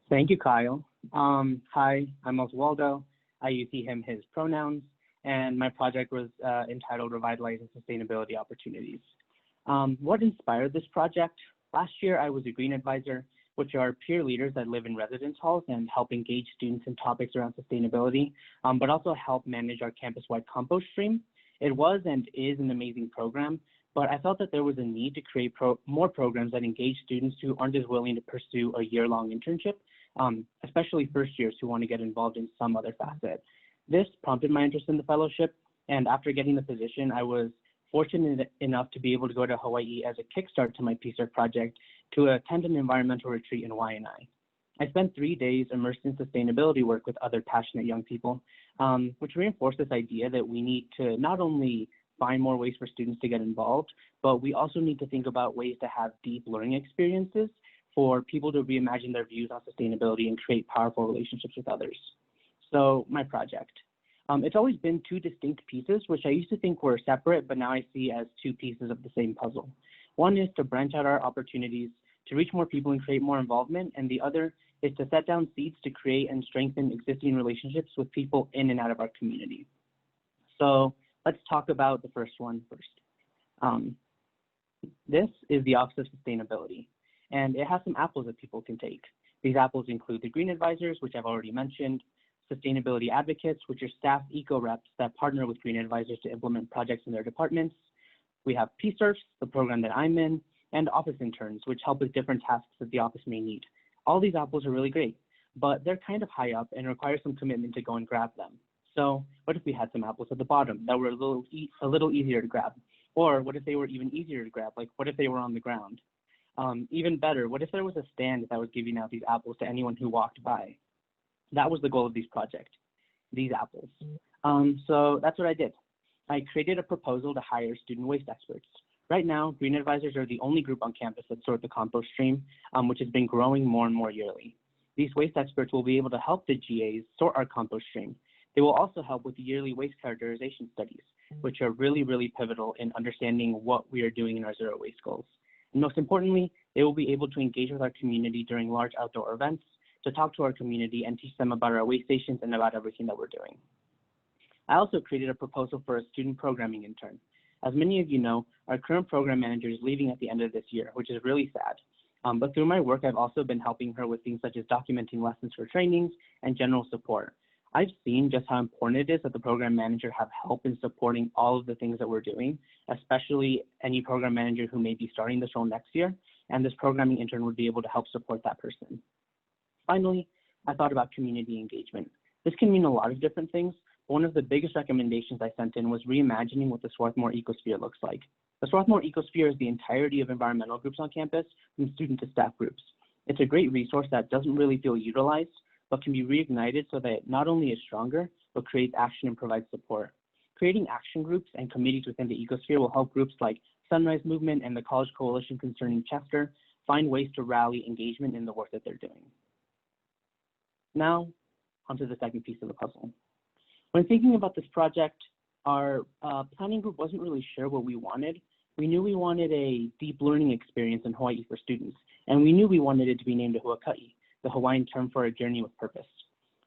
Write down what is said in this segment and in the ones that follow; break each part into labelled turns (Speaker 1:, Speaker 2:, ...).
Speaker 1: Thank you, Kyle. Hi, I'm Oswaldo. I use he, him, his pronouns, and my project was entitled Revitalizing Sustainability Opportunities. What inspired this project? Last year, I was a Green Advisor, which are peer leaders that live in residence halls and help engage students in topics around sustainability, but also help manage our campus-wide compost stream. It was and is an amazing program, but I felt that there was a need to create more programs that engage students who aren't as willing to pursue a year-long internship, especially first years who want to get involved in some other facet. This prompted my interest in the fellowship, and after getting the position, I was fortunate enough to be able to go to Hawaii as a kickstart to my PSRF project to attend an environmental retreat in Waianae. I spent 3 days immersed in sustainability work with other passionate young people, which reinforced this idea that we need to not only find more ways for students to get involved, but we also need to think about ways to have deep learning experiences for people to reimagine their views on sustainability and create powerful relationships with others. So my project. It's always been two distinct pieces, which I used to think were separate, but now I see as two pieces of the same puzzle. One is to branch out our opportunities to reach more people and create more involvement, and the other is to set down seeds to create and strengthen existing relationships with people in and out of our community. So let's talk about the first one first. This is the Office of Sustainability, and it has some apples that people can take. These apples include the Green Advisors, which I've already mentioned, Sustainability Advocates, which are staff eco-reps that partner with Green Advisors to implement projects in their departments. We have PSRFs, the program that I'm in, and office interns, which help with different tasks that the office may need. All these apples are really great, but they're kind of high up and require some commitment to go and grab them. So what if we had some apples at the bottom that were a little easier to grab? Or what if they were even easier to grab? Like what if they were on the ground? Even better, what if there was a stand that was giving out these apples to anyone who walked by? That was the goal of these projects, these apples. So that's what I did. I created a proposal to hire student waste experts. Right now, Green Advisors are the only group on campus that sort the compost stream, which has been growing more and more yearly. These waste experts will be able to help the GAs sort our compost stream. They will also help with the yearly waste characterization studies, which are really, really pivotal in understanding what we are doing in our zero waste goals. And most importantly, they will be able to engage with our community during large outdoor events, to talk to our community and teach them about our waste stations and about everything that we're doing. I also created a proposal for a student programming intern. As many of you know, our current program manager is leaving at the end of this year, which is really sad. But through my work, I've also been helping her with things such as documenting lessons for trainings and general support. I've seen just how important it is that the program manager have help in supporting all of the things that we're doing, especially any program manager who may be starting this role next year, and this programming intern would be able to help support that person. Finally, I thought about community engagement. This can mean a lot of different things. One of the biggest recommendations I sent in was reimagining what the Swarthmore ecosphere looks like. The Swarthmore ecosphere is the entirety of environmental groups on campus, from student to staff groups. It's a great resource that doesn't really feel utilized, but can be reignited so that it not only is stronger, but creates action and provides support. Creating action groups and committees within the ecosphere will help groups like Sunrise Movement and the College Coalition Concerning Chester find ways to rally engagement in the work that they're doing. Now, onto the second piece of the puzzle. When thinking about this project, our planning group wasn't really sure what we wanted. We knew we wanted a deep learning experience in Hawaii for students, and we knew we wanted it to be named a Huaka'i, the Hawaiian term for a journey with purpose.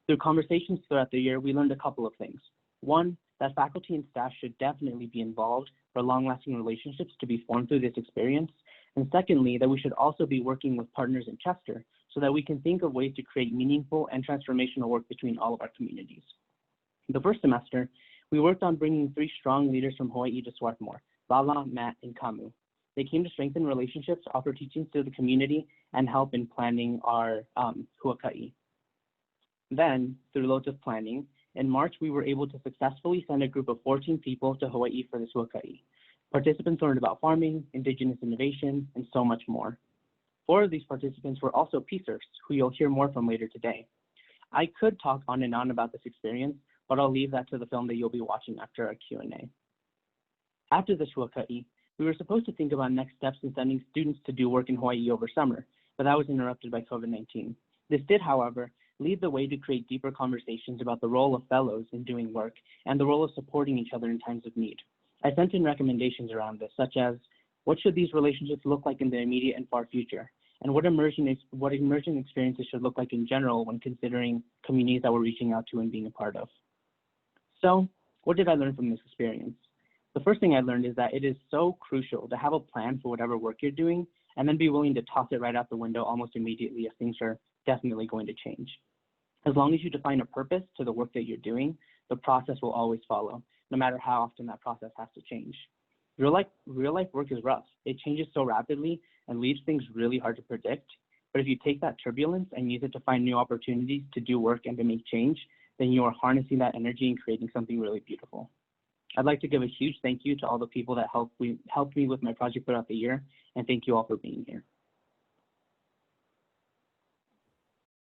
Speaker 1: Through conversations throughout the year, we learned a couple of things. One, that faculty and staff should definitely be involved for long-lasting relationships to be formed through this experience. And secondly, that we should also be working with partners in Chester so that we can think of ways to create meaningful and transformational work between all of our communities. The first semester, we worked on bringing 3 strong leaders from Hawaii to Swarthmore, Lala, Matt, and Kamu. They came to strengthen relationships, offer teachings to the community, and help in planning our Huaka'i. Then, through loads of planning, in March, we were able to successfully send a group of 14 people to Hawaii for this Huaka'i. Participants learned about farming, indigenous innovation, and so much more. 4 of these participants were also PSRFs, who you'll hear more from later today. I could talk on and on about this experience, but I'll leave that to the film that you'll be watching after our Q&A. After this Huaka'i, we were supposed to think about next steps in sending students to do work in Hawaii over summer, but that was interrupted by COVID-19. This did, however, lead the way to create deeper conversations about the role of fellows in doing work and the role of supporting each other in times of need. I sent in recommendations around this, such as, what should these relationships look like in the immediate and far future? and what immersion experiences should look like in general when considering communities that we're reaching out to and being a part of. So, what did I learn from this experience? The first thing I learned is that it is so crucial to have a plan for whatever work you're doing and then be willing to toss it right out the window almost immediately if things are definitely going to change. As long as you define a purpose to the work that you're doing, the process will always follow, no matter how often that process has to change. Real life work is rough. It changes so rapidly and leaves things really hard to predict. But if you take that turbulence and use it to find new opportunities to do work and to make change, then you are harnessing that energy and creating something really beautiful. I'd like to give a huge thank you to all the people that helped me with my project throughout the year, and thank you all for being here.